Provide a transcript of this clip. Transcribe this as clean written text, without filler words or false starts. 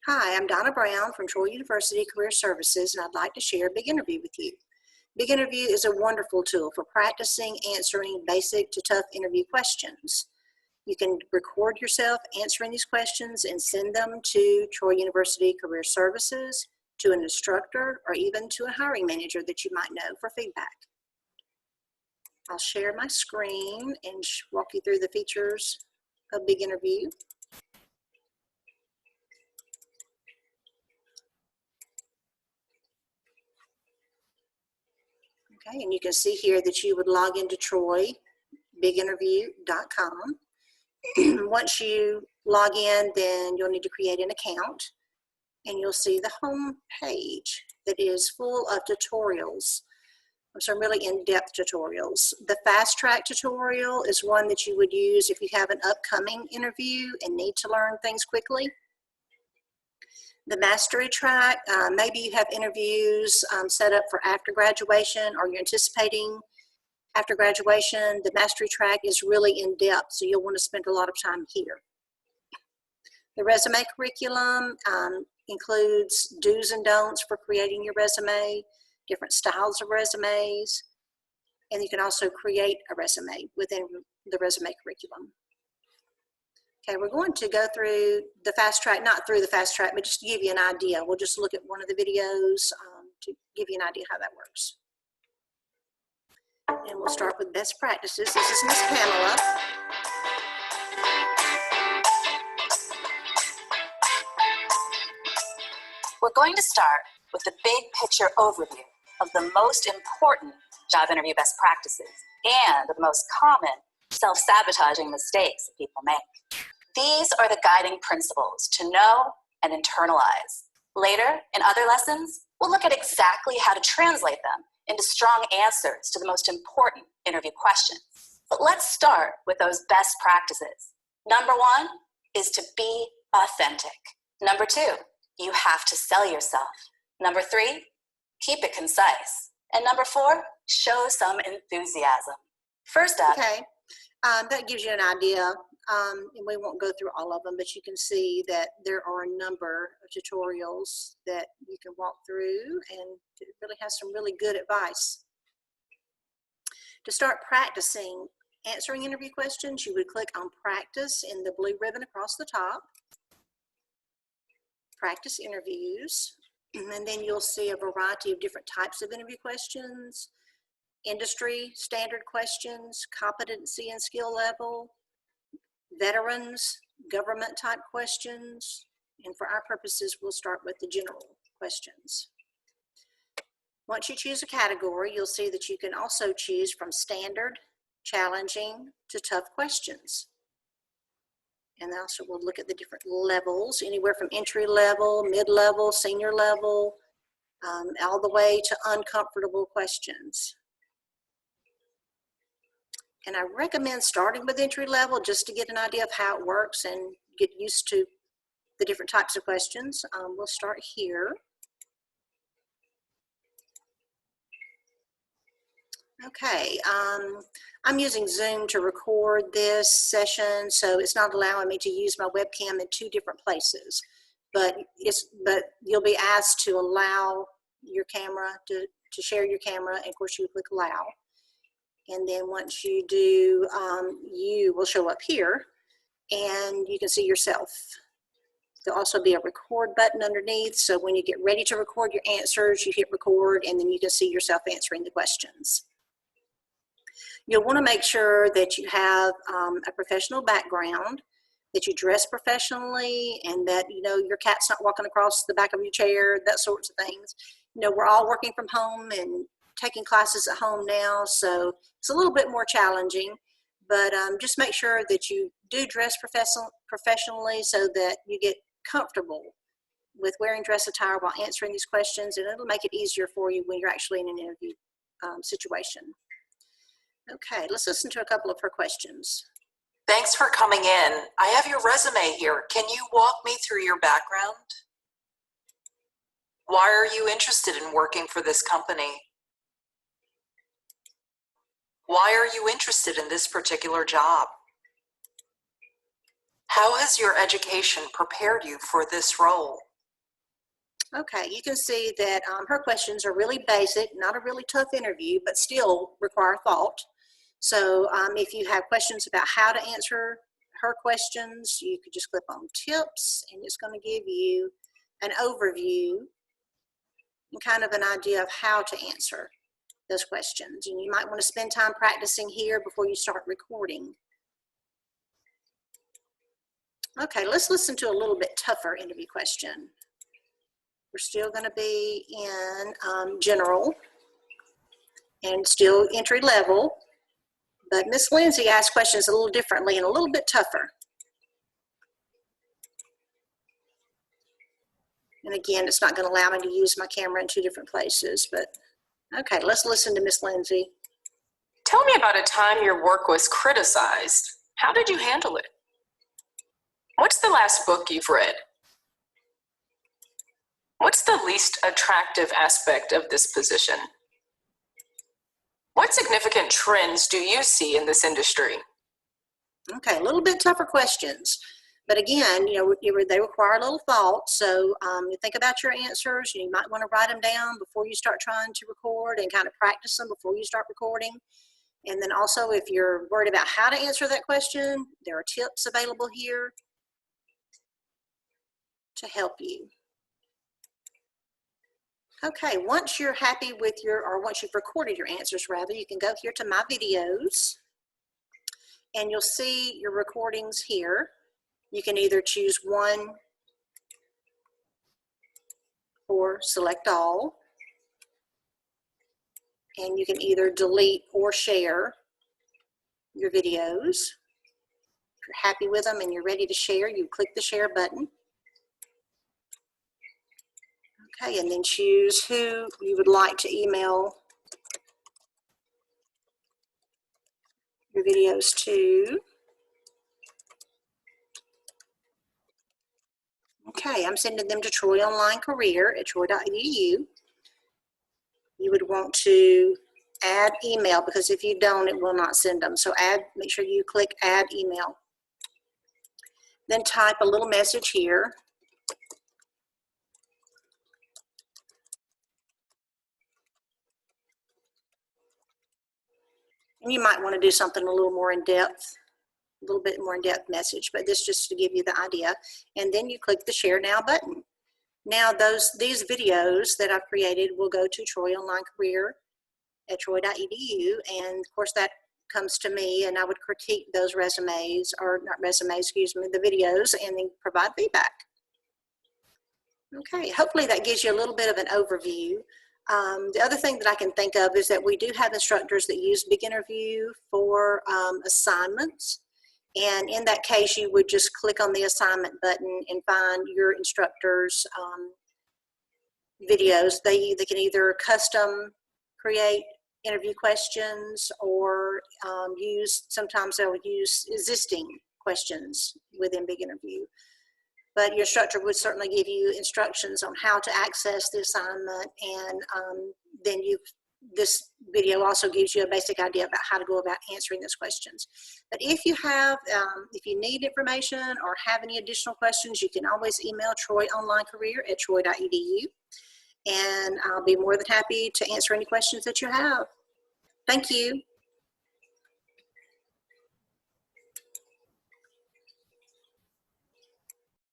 Hi, I'm Donna Brown from Troy University Career Services, and I'd like to share a big interview with you. Big Interview is a wonderful tool for practicing answering basic to tough interview questions. You can record yourself answering these questions and send them to Troy University Career Services, to an instructor, or even to a hiring manager that you might know for feedback. I'll share my screen and walk you through the features of Big Interview. Okay, and you can see here that you would log into troybiginterview.com. Once you log in, then you'll need to create an account, and you'll see the home page that is full of tutorials, some really in-depth tutorials. The fast track tutorial is one that you would use if you have an upcoming interview and need to learn things quickly. The mastery track, maybe you have interviews set up for after graduation, or you're anticipating after graduation. The mastery track is really in depth, so you'll want to spend a lot of time here. The resume curriculum includes do's and don'ts for creating your resume, different styles of resumes, and you can also create a resume within the resume curriculum. Okay, we're going to go through the fast track, not through the fast track, but just to give you an idea. We'll just look at one of the videos to give you an idea how that works. And we'll start with best practices. This is Miss Pamela. We're going to start with the big picture overview of the most important job interview best practices and the most common self-sabotaging mistakes that people make. These are the guiding principles to know and internalize. Later, in other lessons, we'll look at exactly how to translate them into strong answers to the most important interview questions. But let's start with those best practices. Number one is to be authentic. Number two, you have to sell yourself. Number three, keep it concise. And number four, show some enthusiasm. First up. Okay, that gives you an idea. And we won't go through all of them, but you can see that there are a number of tutorials that you can walk through, and it really has some really good advice. To start practicing answering interview questions, you would click on Practice in the blue ribbon across the top, Practice Interviews, and then you'll see a variety of different types of interview questions, industry standard questions, competency and skill level, veterans, government type questions, and for our purposes, we'll start with the general questions. Once you choose a category, you'll see that you can also choose from standard, challenging, to tough questions. And also we'll look at the different levels, anywhere from entry level, mid-level, senior level, all the way to uncomfortable questions. And I recommend starting with entry level just to get an idea of how it works and get used to the different types of questions. We'll start here. Okay, I'm using Zoom to record this session, so it's not allowing me to use my webcam in two different places. But you'll be asked to allow your camera, to share your camera, and of course you click allow. And then once you do, you will show up here and you can see yourself. There'll also be a record button underneath, so when you get ready to record your answers, you hit record and then you can see yourself answering the questions. You'll want to make sure that you have a professional background, that you dress professionally, and that your cat's not walking across the back of your chair, that sorts of things. We're all working from home and taking classes at home now, so it's a little bit more challenging, but just make sure that you do dress professionally so that you get comfortable with wearing dress attire while answering these questions, and it'll make it easier for you when you're actually in an interview situation. Okay, let's listen to a couple of her questions. Thanks for coming in. I have your resume here. Can you walk me through your background? Why are you interested in working for this company? Why are you interested in this particular job? How has your education prepared you for this role? Okay, you can see that her questions are really basic, not a really tough interview, but still require thought. So if you have questions about how to answer her questions, you could just click on tips and it's going to give you an overview and kind of an idea of how to answer those questions. And you might want to spend time practicing here before you start recording. Okay, let's listen to a little bit tougher interview question. We're still going to be in general and still entry level, but Miss Lindsay asked questions a little differently and a little bit tougher. And again, it's not going to allow me to use my camera in 2 different places, but okay, let's listen to Miss Lindsay. Tell me about a time your work was criticized. How did you handle it? What's the last book you've read? What's the least attractive aspect of this position? What significant trends do you see in this industry? Okay, a little bit tougher questions. But again, you know, they require a little thought. So you think about your answers. You might want to write them down before you start trying to record and kind of practice them before you start recording. And then also, if you're worried about how to answer that question, there are tips available here to help you. Okay, once you're happy with once you've recorded your answers rather, you can go here to My Videos and you'll see your recordings here. You can either choose one or select all. And you can either delete or share your videos. If you're happy with them and you're ready to share, you click the share button. Okay, and then choose who you would like to email your videos to. Okay, I'm sending them to Troy Online Career at troy.edu. You would want to add email because if you don't, it will not send them. So make sure you click add email. Then type a little message here. And you might want to do something a little more in depth, a little bit more in-depth message, but this just to give you the idea. And then you click the Share Now button. Now these videos that I've created will go to Troy Online Career at troy.edu, and of course that comes to me, and I would critique those resumes, or not resumes, excuse me, the videos, and then provide feedback. Okay, hopefully that gives you a little bit of an overview. The other thing that I can think of is that we do have instructors that use Big Interview for assignments. And in that case, you would just click on the assignment button and find your instructor's videos. They can either custom create interview questions or sometimes they'll use existing questions within Big Interview. But your instructor would certainly give you instructions on how to access the assignment, and then this video also gives you a basic idea about how to go about answering those questions. But if you need information or have any additional questions, you can always email Troy Online Career at troy.edu, and I'll be more than happy to answer any questions that you have. Thank you.